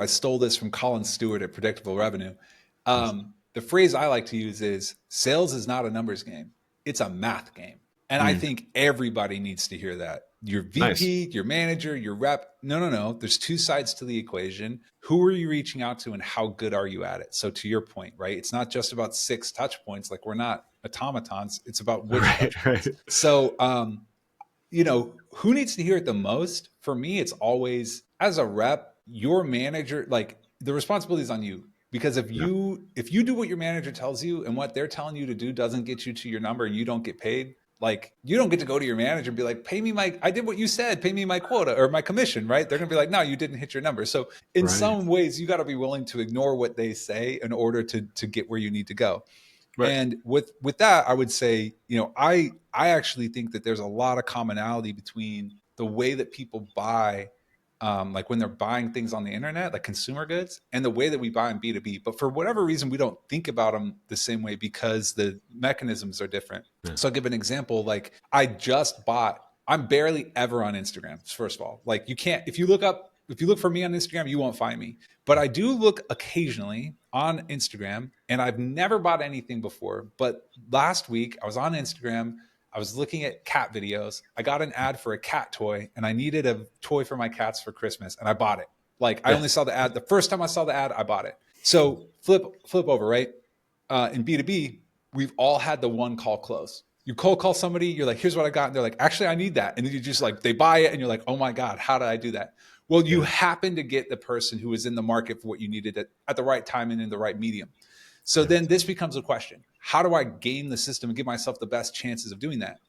I stole this from Colin Stewart at Predictable Revenue. The phrase I like to use is sales is not a numbers game. It's a math game. And I think everybody needs to hear that. Your VP, your manager, your rep. No. There's two sides to the equation. Who are you reaching out to and how good are you at it? So to your point, right? It's not just about 6 touch points. Like we're not automatons. It's about which touch points. So, who needs to hear it the most? For me, it's always as a rep, your manager, like the responsibility is on you. Because if you do what your manager tells you and what they're telling you to do doesn't get you to your number and you don't get paid, like you don't get to go to your manager and be like, pay me I did what you said, pay me my quota or my commission, right? They're gonna be like, no, you didn't hit your number. So in some ways, you got to be willing to ignore what they say in order to get where you need to go. Right. And with that, I would say, I actually think that there's a lot of commonality between the way that people buy, like when they're buying things on the internet, like consumer goods, and the way that we buy in B2B. But for whatever reason, we don't think about them the same way because the mechanisms are different. Yeah. So I'll give an example. Like I'm barely ever on Instagram, first of all. Like if you look for me on Instagram, you won't find me. But I do look occasionally on Instagram, and I've never bought anything before. But last week I was on Instagram. I was looking at cat videos. I got an ad for a cat toy, and I needed a toy for my cats for Christmas, and I bought it. Like I only saw the ad. The first time I saw the ad, I bought it. So flip over, right? In B2B, we've all had the one call close. You cold call somebody, you're like, here's what I got. And they're like, actually, I need that. And then you just like, they buy it and you're like, oh my God, how did I do that? Well, you happen to get the person who was in the market for what you needed at the right time and in the right medium. So then this becomes a question. How do I game the system and give myself the best chances of doing that?